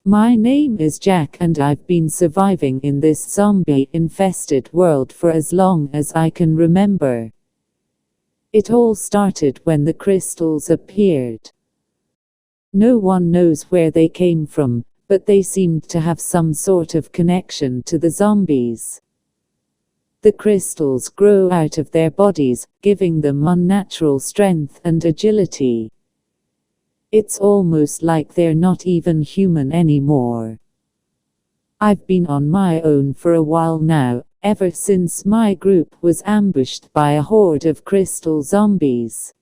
My name is Jack and I've been surviving in this zombie-infested world for as long as I can remember. It all started when the crystals appeared. No one knows where they came from, but they seemed to have some sort of connection to the zombies. The crystals grow out of their bodies, giving them unnatural strength and agility. It's almost like they're not even human anymore. I've been on my own for a while now, ever since my group was ambushed by a horde of crystal zombies.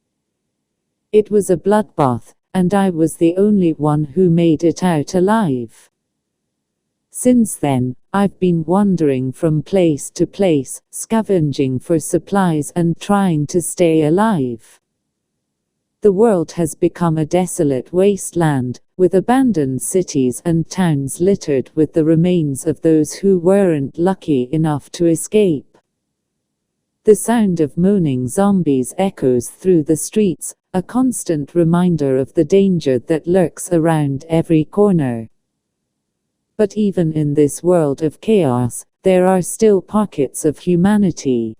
It was a bloodbath, and I was the only one who made it out alive. Since then, I've been wandering from place to place, scavenging for supplies and trying to stay alive. The world has become a desolate wasteland, with abandoned cities and towns littered with the remains of those who weren't lucky enough to escape. The sound of moaning zombies echoes through the streets, a constant reminder of the danger that lurks around every corner. But even in this world of chaos, there are still pockets of humanity.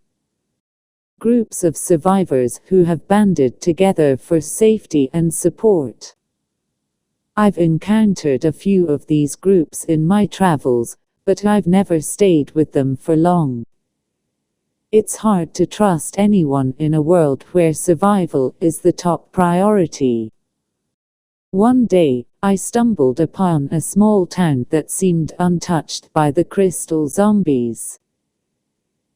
Groups of survivors who have banded together for safety and support. I've encountered a few of these groups in my travels, but I've never stayed with them for long. It's hard to trust anyone in a world where survival is the top priority. One day, I stumbled upon a small town that seemed untouched by the crystal zombies.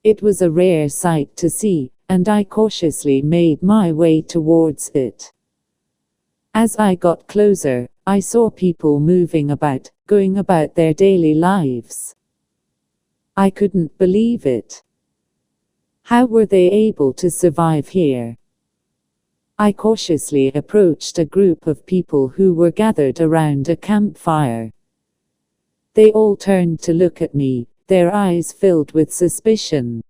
It was a rare sight to see, and I cautiously made my way towards it. As I got closer, I saw people moving about, going about their daily lives. I couldn't believe it. How were they able to survive here? I cautiously approached a group of people who were gathered around a campfire. They all turned to look at me, their eyes filled with suspicion.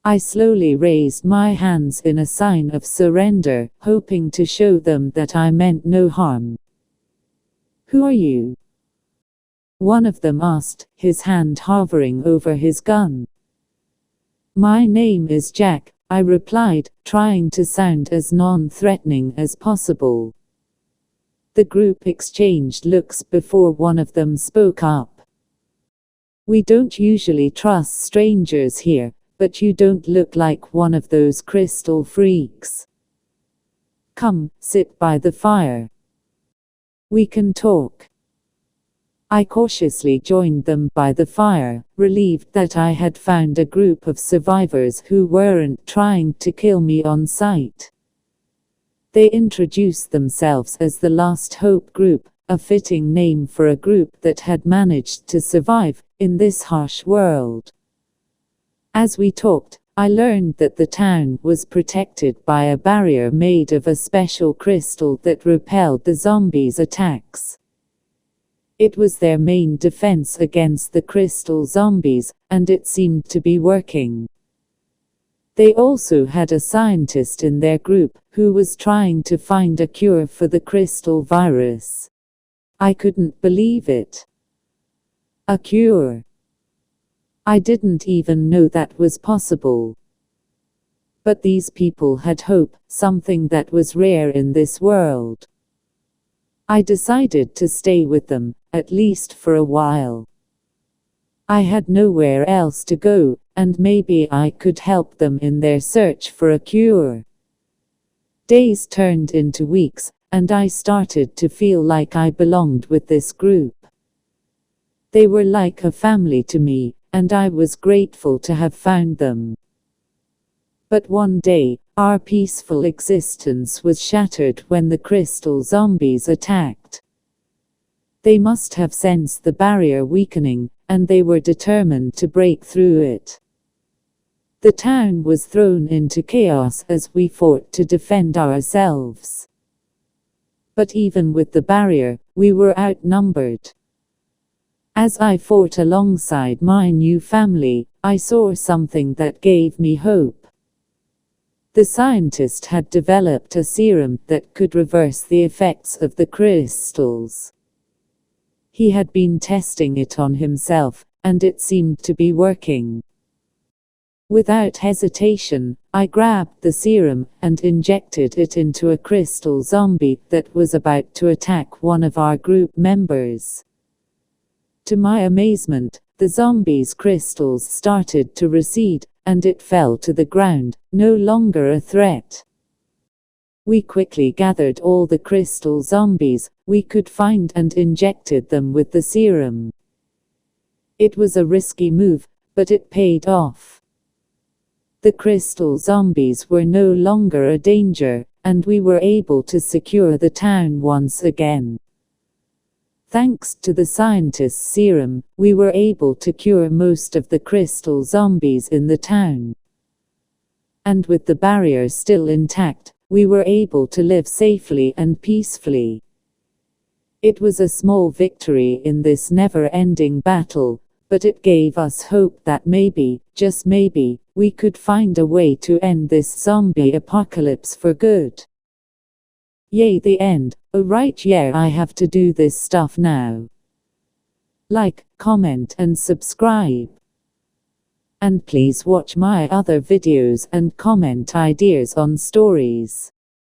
I slowly raised my hands in a sign of surrender, hoping to show them that I meant no harm. "Who are you?" one of them asked, his hand hovering over his gun. "My name is Jack," I replied, trying to sound as non-threatening as possible. The group exchanged looks before one of them spoke up. "We don't usually trust strangers here, but you don't look like one of those crystal freaks. Come, sit by the fire. We can talk." I cautiously joined them by the fire, relieved that I had found a group of survivors who weren't trying to kill me on sight. They introduced themselves as the Last Hope Group, a fitting name for a group that had managed to survive in this harsh world. As we talked, I learned that the town was protected by a barrier made of a special crystal that repelled the zombies' attacks. It was their main defense against the crystal zombies, and it seemed to be working. They also had a scientist in their group, who was trying to find a cure for the crystal virus. I couldn't believe it. A cure. I didn't even know that was possible. But these people had hope, something that was rare in this world. I decided to stay with them, at least for a while. I had nowhere else to go, and maybe I could help them in their search for a cure. Days turned into weeks, and I started to feel like I belonged with this group. They were like a family to me, and I was grateful to have found them. But one day, our peaceful existence was shattered when the crystal zombies attacked. They must have sensed the barrier weakening, and they were determined to break through it. The town was thrown into chaos as we fought to defend ourselves. But even with the barrier, we were outnumbered. As I fought alongside my new family, I saw something that gave me hope. The scientist had developed a serum that could reverse the effects of the crystals. He had been testing it on himself, and it seemed to be working. Without hesitation, I grabbed the serum and injected it into a crystal zombie that was about to attack one of our group members. To my amazement, the zombie's crystals started to recede, and it fell to the ground, no longer a threat. We quickly gathered all the crystal zombies we could find and injected them with the serum. It was a risky move, but it paid off. The crystal zombies were no longer a danger, and we were able to secure the town once again. Thanks to the scientist's serum, we were able to cure most of the crystal zombies in the town. And with the barrier still intact, we were able to live safely and peacefully. It was a small victory in this never-ending battle, but it gave us hope that maybe, just maybe, we could find a way to end this zombie apocalypse for good. Yay, the end. Oh right, yeah, I have to do this stuff now. Like, comment and subscribe. And please watch my other videos and comment ideas on stories.